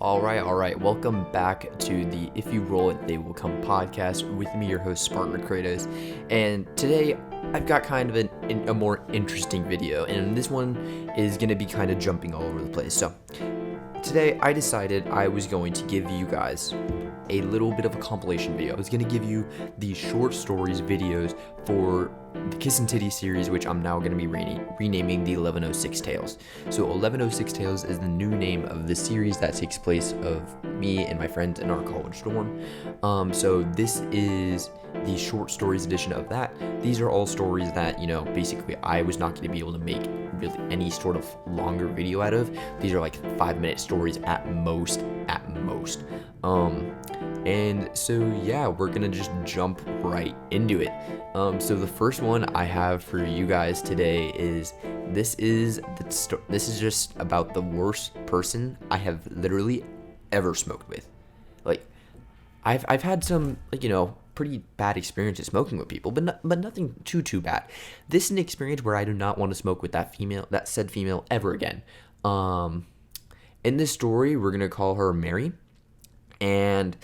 All right. Welcome back to the If You Roll It, They Will Come podcast with me, your host, Spartan Kratos. And today, I've got kind of a more interesting video, and this one is going to be kind of jumping all over the place. So, today, I decided I was going to give you guys a little bit of a compilation video. I was going to give you the short stories videos for the Kiss and Titty series, which I'm now going to be renaming the 1106 Tales. So 1106 Tales is the new name of the series that takes place of me and my friends in our college dorm. So this is the short stories edition of that. These are all stories that, basically I was not going to be able to make really any sort of longer video out of. These are like 5-minute stories at most. And so yeah, we're gonna just jump right into it. So the first one I have for you guys today is this is just about the worst person I have literally ever smoked with. Like I've had some pretty bad experiences smoking with people, but nothing too bad. This is an experience where I do not want to smoke with that said female ever again. In this story, we're gonna call her Mary. And,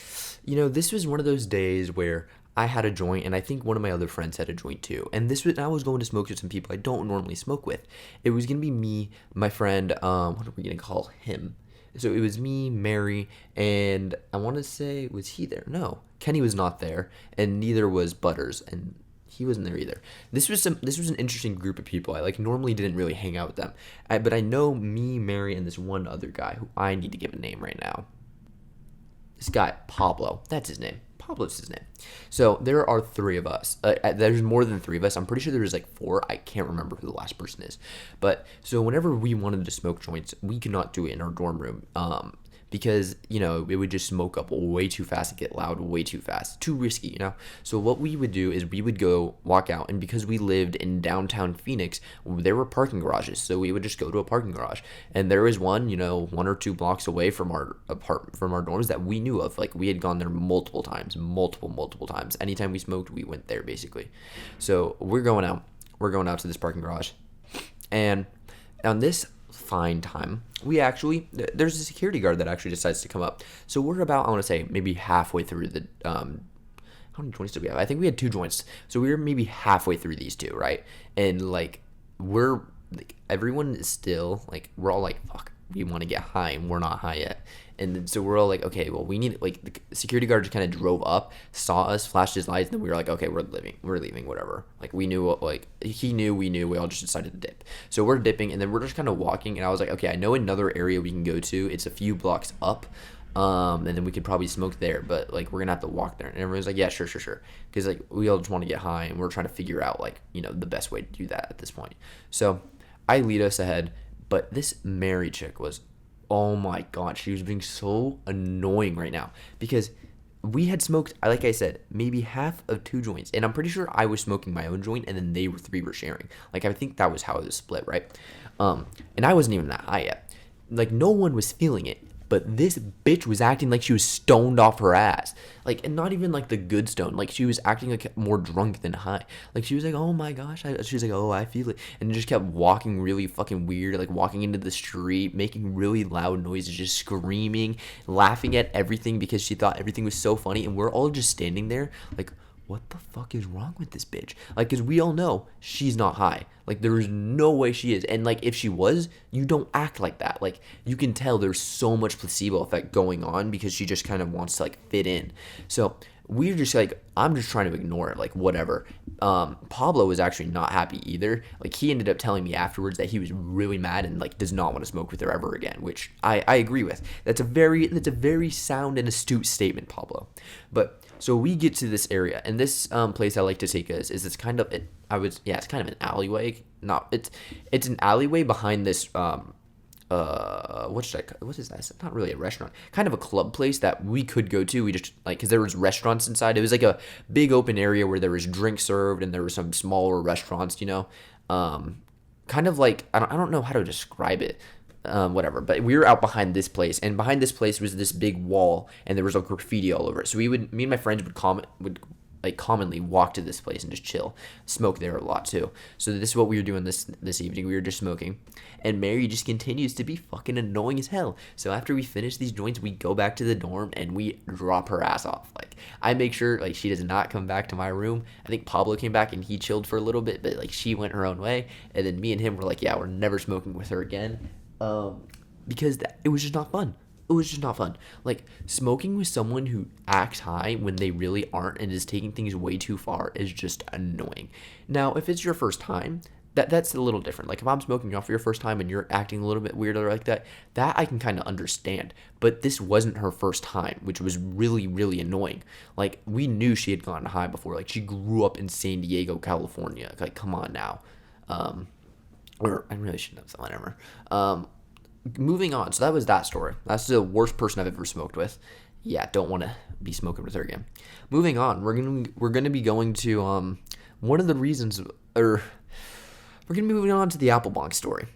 this was one of those days where I had a joint, and I think one of my other friends had a joint too. And I was going to smoke with some people I don't normally smoke with. It was going to be me, my friend, what are we going to call him? So it was me, Mary, and I want to say, was he there? No, Kenny was not there, and neither was Butters, and he wasn't there either. This was an interesting group of people. I normally didn't really hang out with them. But I know me, Mary, and this one other guy who I need to give a name right now. This guy, Pablo, that's his name. Pablo's his name. So there are three of us. There's more than three of us. I'm pretty sure there's like four. I can't remember who the last person is. But so whenever we wanted to smoke joints, we could not do it in our dorm room. Because, it would just smoke up way too fast and get loud way too fast. Too risky, So what we would do is we would go walk out, and because we lived in downtown Phoenix, there were parking garages. So we would just go to a parking garage. And there was one, 1 or 2 blocks away from our dorms that we knew of. Like we had gone there multiple times. Anytime we smoked, we went there basically. So we're going out to this parking garage. And on this fine time, there's a security guard that actually decides to come up. So we're about, I want to say, maybe halfway through the how many joints did we have? I think we had 2 joints. So we were maybe halfway through these 2, right? And everyone is still we're all fuck, we want to get high, and we're not high yet. And then, so we're all okay, well, we need, the security guard just kind of drove up, saw us, flashed his lights, and then we were okay, we're leaving, whatever. We knew, he knew, we knew, we all just decided to dip. So we're dipping, and then we're just kind of walking, and I was okay, I know another area we can go to. It's a few blocks up, and then we could probably smoke there, but, we're going to have to walk there. And everyone's yeah, sure. Because, we all just want to get high, and we're trying to figure out, the best way to do that at this point. So I lead us ahead, but this Mary chick was, oh my god, she was being so annoying right now, because we had smoked, like I said, maybe half of 2 joints, and I'm pretty sure I was smoking my own joint, and then they were sharing. I think that was how it was split, right? And I wasn't even that high yet. No one was feeling it, but this bitch was acting like she was stoned off her ass. And not even the good stone. She was acting more drunk than high. She was oh my gosh. She was oh, I feel it. And just kept walking really fucking weird, walking into the street, making really loud noises, just screaming, laughing at everything because she thought everything was so funny. And we're all just standing there what the fuck is wrong with this bitch? Because we all know she's not high. There is no way she is. And, if she was, you don't act like that. You can tell there's so much placebo effect going on because she just kind of wants to, fit in. So, we're just, I'm just trying to ignore it. Whatever. Pablo was actually not happy either. He ended up telling me afterwards that he was really mad and, does not want to smoke with her ever again, which I agree with. That's a very sound and astute statement, Pablo. But so we get to this area, and this place I like to take us is it's kind of it's kind of an alleyway. It's an alleyway behind this what is that? It's not really a restaurant. Kind of a club place that we could go to. We just because there was restaurants inside. It was a big open area where there was drinks served, and there were some smaller restaurants. Kind of I don't know how to describe it. Whatever, but we were out behind this place, and behind this place was this big wall, and there was graffiti all over it. So me and my friends would like commonly walk to this place and just chill, smoke there a lot too. So this is what we were doing this evening. We were just smoking, and Mary just continues to be fucking annoying as hell. So after we finish these joints, we go back to the dorm and we drop her ass off. Like I make sure like she does not come back to my room. I think Pablo came back and he chilled for a little bit, but like she went her own way, and then me and him were like, yeah, we're never smoking with her again, because it was just not fun. It was just not fun. Like, smoking with someone who acts high when they really aren't and is taking things way too far is just annoying. Now, if it's your first time, that's a little different. Like, if I'm smoking off for your first time and you're acting a little bit weirder like that I can kind of understand. But this wasn't her first time, which was really, really annoying. Like, we knew she had gotten high before. Like, she grew up in San Diego, California. Like, come on now. Or I really shouldn't have said whatever. Moving on. So that was that story. That's the worst person I've ever smoked with. Yeah, don't want to be smoking with her again. Moving on. We're gonna be going to one of the reasons, or we're gonna be moving on to the apple bonk story.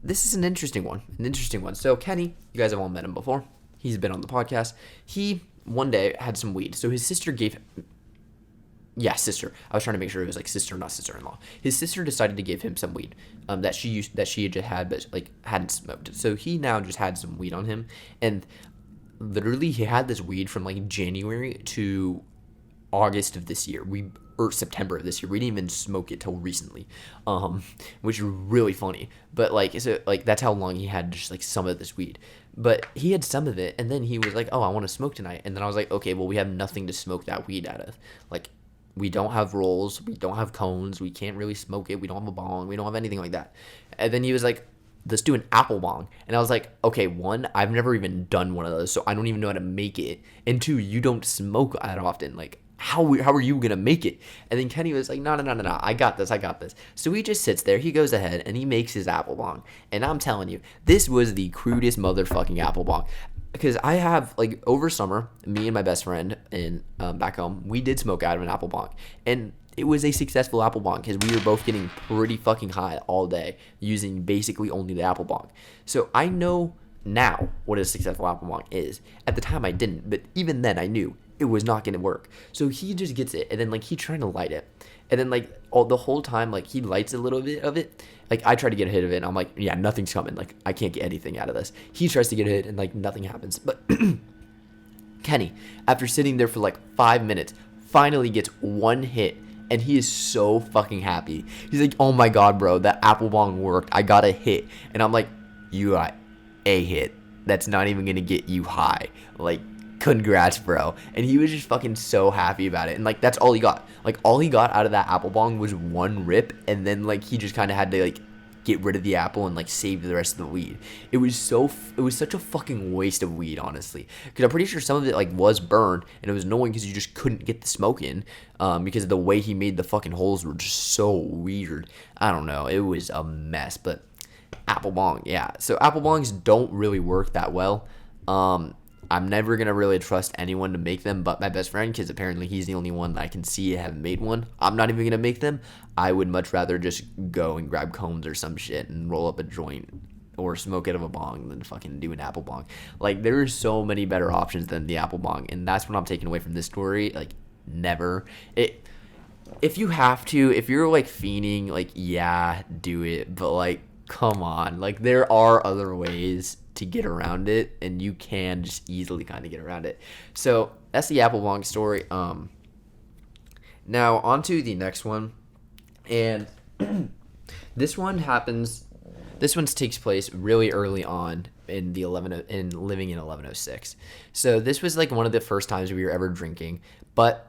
This is an interesting one. So Kenny, you guys have all met him before. He's been on the podcast. He one day had some weed. So his sister gave him. Yeah, sister. I was trying to make sure it was like sister, not sister-in-law. His sister decided to give him some weed that she had just had, but like hadn't smoked. So he now just had some weed on him, and literally he had this weed from like January to August of this year. Or September of this year. We didn't even smoke it till recently, which is really funny. But like, so like that's how long he had just like some of this weed. But he had some of it, and then he was like, "Oh, I want to smoke tonight." And then I was like, "Okay, well, we have nothing to smoke that weed out of. Like, we don't have rolls, we don't have cones, we can't really smoke it, we don't have a bong, we don't have anything like that." And then he was like, "Let's do an apple bong." And I was like, okay, one, I've never even done one of those, so I don't even know how to make it. And two, you don't smoke that often. Like, how are you gonna make it? And then Kenny was like, no, I got this. So he just sits there, he goes ahead and he makes his apple bong. And I'm telling you, this was the crudest motherfucking apple bong. Because I have, like, over summer, me and my best friend in back home, we did smoke out of an apple bong. And it was a successful apple bong because we were both getting pretty fucking high all day using basically only the apple bong. So I know now what a successful apple bong is. At the time I didn't, but even then I knew it was not going to work. So he just gets it, and then like he's trying to light it. And then like the whole time, like he lights a little bit of it. Like I try to get a hit of it, and I'm like, yeah, nothing's coming. Like I can't get anything out of this. He tries to get a hit, and like nothing happens. But Kenny, after sitting there for like 5 minutes, finally gets one hit, and he is so fucking happy. He's like, "Oh my god, bro, that apple bong worked. I got a hit." And I'm like, "You got a hit. That's not even gonna get you high. Like, congrats, bro." And he was just fucking so happy about it. And like that's all he got. Like all he got out of that apple bong was one rip, and then like he just kind of had to like get rid of the apple and like save the rest of the weed. It was such a fucking waste of weed, honestly, because I'm pretty sure some of it like was burned, and it was annoying because you just couldn't get the smoke in because the way he made the fucking holes were just so weird. I don't know, it was a mess. But apple bong, yeah, so apple bongs don't really work that well. I'm never going to really trust anyone to make them but my best friend, because apparently he's the only one that I can see have made one. I'm not even going to make them. I would much rather just go and grab cones or some shit and roll up a joint or smoke out of a bong than fucking do an apple bong. Like, there are so many better options than the apple bong, and that's what I'm taking away from this story. Like, never. If you have to, if you're like fiending, like, yeah, do it, but like, come on. Like, there are other ways to get around it, and you can just easily kind of get around it. So that's the apple bong story. Now on to the next one, and this one takes place really early on in living in 1106. So this was like one of the first times we were ever drinking, but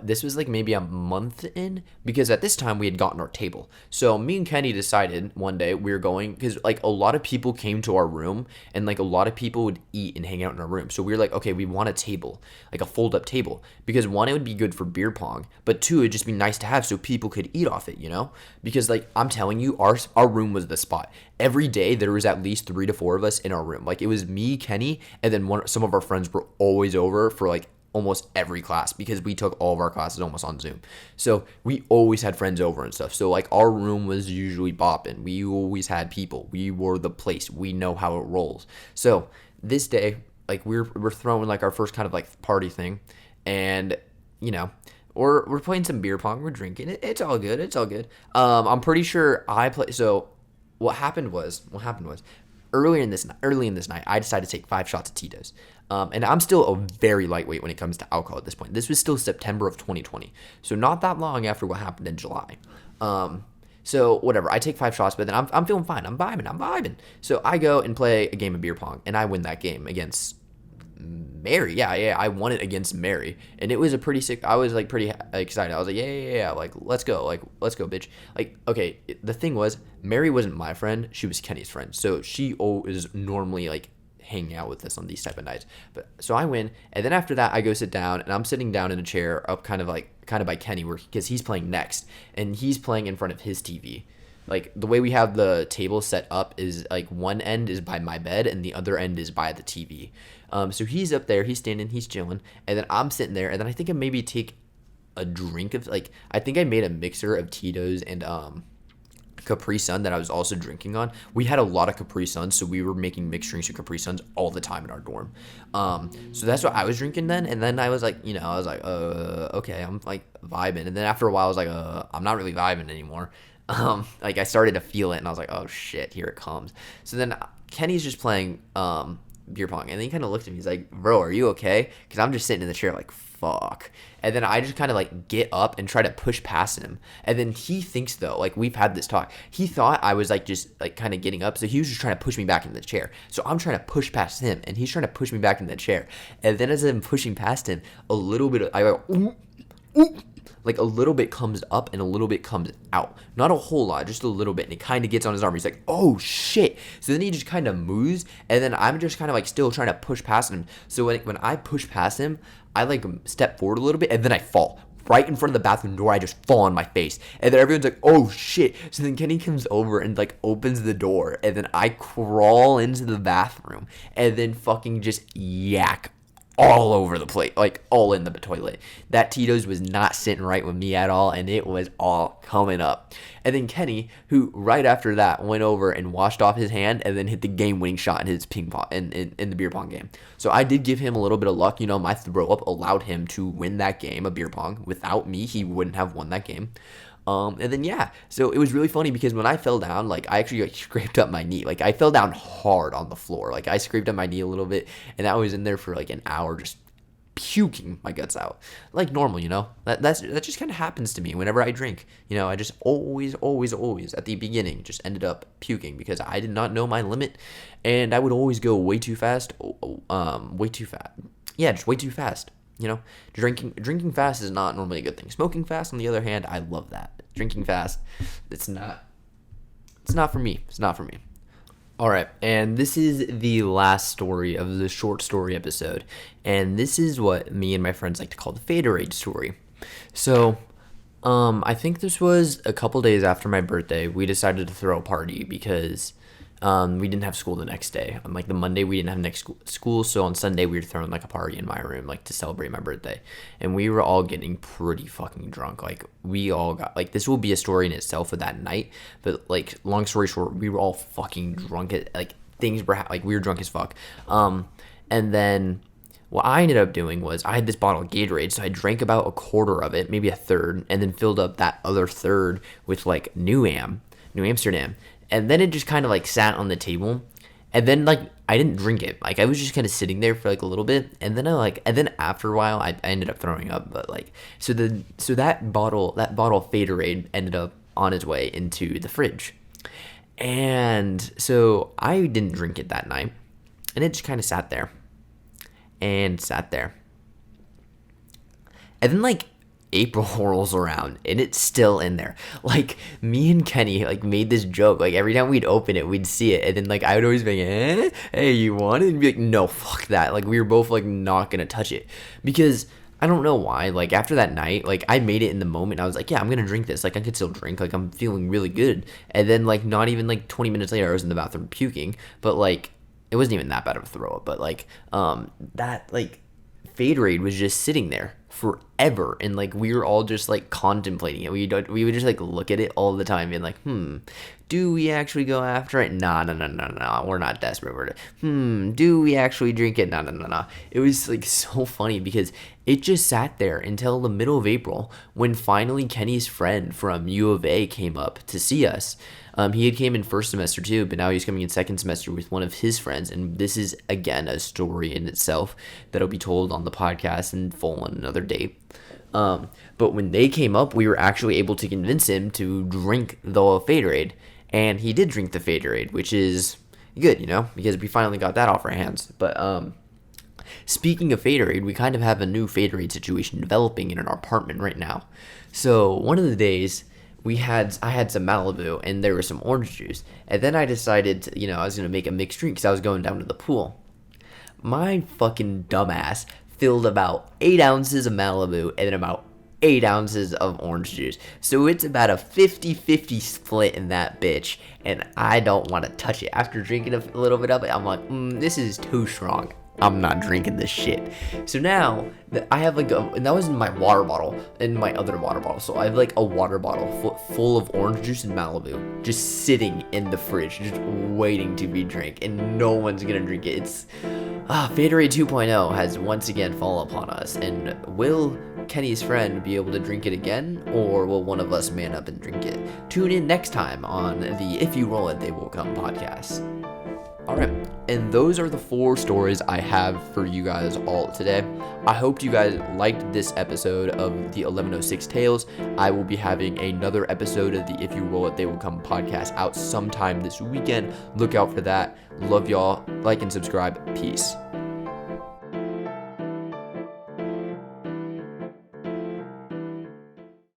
this was like maybe a month in, because at this time we had gotten our table. So me and Kenny decided one day we were going, because like a lot of people came to our room, and like a lot of people would eat and hang out in our room. So we were like, okay, we want a table, like a fold up table, because one, it would be good for beer pong, but two, it'd just be nice to have so people could eat off it, you know? Because like I'm telling you, our room was the spot. Every day there was at least 3 to 4 of us in our room. Like it was me, Kenny, and then some of our friends were always over for like almost every class, because we took all of our classes almost on Zoom. So we always had friends over and stuff. So like our room was usually bopping. We always had people. We were the place. We know how it rolls. So this day, like we're throwing like our first kind of like party thing, and you know, we're playing some beer pong. We're drinking it. It's all good. It's all good. I'm pretty sure I play. So what happened was early in this night, I decided to take 5 shots of Tito's. And I'm still a very lightweight when it comes to alcohol at this point. This was still September of 2020, so not that long after what happened in July. So whatever, I take 5 shots, but then I'm feeling fine. I'm vibing. So I go and play a game of beer pong, and I win that game against Mary. Yeah, I won it against Mary, and it was a pretty sick. I was like pretty excited. I was like, yeah, like let's go, bitch. Like, okay, the thing was, Mary wasn't my friend. She was Kenny's friend, so she is normally like hanging out with us on these type of nights. But so I win, and then after that, I go sit down, and I'm sitting down in a chair up kind of by Kenny, because he's playing next, and he's playing in front of his TV. Like, the way we have the table set up is like one end is by my bed and the other end is by the TV. So he's up there, he's standing, he's chilling, and then I'm sitting there, and then I think I maybe take a drink of, like, I think I made a mixer of Tito's and Capri Sun that I was also drinking on. We had a lot of Capri Suns, so we were making mixed drinks of Capri Suns all the time in our dorm. So that's what I was drinking then, and then I was like, okay, I'm like vibing, and then after a while I was like, I'm not really vibing anymore. Like, I started to feel it, and I was like, oh shit, here it comes. So then Kenny's just playing beer pong, and then he kind of looked at me, he's like, bro, are you okay? Because I'm just sitting in the chair like, fuck. And then I just kind of like get up and try to push past him, and then he thinks, though, like, we've had this talk, he thought I was like just like kind of getting up, so he was just trying to push me back into the chair. So I'm trying to push past him, and he's trying to push me back into the chair, and then as I'm pushing past him, a little bit of, I go, ooh, like a little bit comes up and a little bit comes out. Not a whole lot, just a little bit. And it kind of gets on his arm. He's like, oh shit. So then he just kind of moves, and then I'm just kind of like still trying to push past him. So when I push past him, I like step forward a little bit, and then I fall. Right in front of the bathroom door, I just fall on my face. And then everyone's like, oh shit. So then Kenny comes over and like opens the door, and then I crawl into the bathroom and then fucking just yak all over the plate, like all in the toilet. That Tito's was not sitting right with me at all, and it was all coming up. And then Kenny, who right after that went over and washed off his hand and then hit the game-winning shot in his ping pong in the beer pong game. So I did give him a little bit of luck. My throw up allowed him to win that game of beer pong. Without me, he wouldn't have won that game. And then, yeah, so it was really funny because when I fell down, like, I actually like scraped up my knee. Like, I fell down hard on the floor. Like, I scraped up my knee a little bit, and I was in there for like an hour just puking my guts out. Like normal, that just kind of happens to me whenever I drink. I just always at the beginning just ended up puking because I did not know my limit, and I would always go way too fast. Way too fast. Yeah, just way too fast. Drinking fast is not normally a good thing. Smoking fast, on the other hand, I love that. Drinking fast, it's not for me. It's not for me. All right, and this is the last story of the short story episode, and this is what me and my friends like to call the Faderade story. So, I think this was a couple days after my birthday. We decided to throw a party because we didn't have school the next day. On like the Monday, we didn't have school, so on Sunday we were throwing like a party in my room, like to celebrate my birthday. And we were all getting pretty fucking drunk. Like, we all got, like, this will be a story in itself of that night, but like, long story short, we were all fucking drunk. Like, things were like, we were drunk as fuck. And then what I ended up doing was I had this bottle of Gatorade, so I drank about a quarter of it, maybe a third, and then filled up that other third with like New Amsterdam. And then it just kind of like sat on the table, and then like I didn't drink it. Like, I was just kind of sitting there for like a little bit, and then after a while I ended up throwing up. But like, so that bottle of Faderade ended up on its way into the fridge, and so I didn't drink it that night, and it just kind of sat there, and then like April rolls around and it's still in there. Like, me and Kenny like made this joke, like every time we'd open it we'd see it, and then like I would always be like, hey, you want it? And be like, no, fuck that. Like, we were both like not gonna touch it because I don't know why. Like, after that night, like, I made it in the moment. I was like, yeah, I'm gonna drink this. Like, I could still drink. Like, I'm feeling really good. And then like not even like 20 minutes later I was in the bathroom puking. But like, it wasn't even that bad of a throw up. But like that like Faderade was just sitting there forever, and like we were all just like contemplating it. We would just like look at it all the time and like, Do we actually go after it? Nah, no. We're not desperate. Do we actually drink it? No. It was like so funny because it just sat there until the middle of April when finally Kenny's friend from U of A came up to see us. He had came in first semester too, but now he's coming in second semester with one of his friends, and this is again a story in itself that'll be told on the podcast in full on another date. But when they came up, we were actually able to convince him to drink the Faderade, and he did drink the Faderade, which is good, because we finally got that off our hands. But speaking of Faderade, we kind of have a new Faderade situation developing in our apartment right now. So one of the days, I had some Malibu and there was some orange juice, and then I decided to, I was gonna make a mixed drink because I was going down to the pool. My fucking dumbass filled about 8 ounces of Malibu and then about 8 ounces of orange juice. So it's about a 50-50 split in that bitch, and I don't want to touch it. After drinking a little bit of it, I'm like, this is too strong. I'm not drinking this shit. So now that I have and that was in my water bottle, in my other water bottle. So I have like a water bottle full of orange juice and Malibu just sitting in the fridge, just waiting to be drank, and no one's gonna drink it. It's Faderade 2.0 has once again fallen upon us, and will Kenny's friend be able to drink it again, or will one of us man up and drink it? Tune in next time on the If You Roll It, They Will Come podcast. Alright, and those are the 4 stories I have for you guys all today. I hope you guys liked this episode of the 1106 Tales. I will be having another episode of the If You Roll It, They Will Come podcast out sometime this weekend. Look out for that. Love y'all. Like and subscribe. Peace.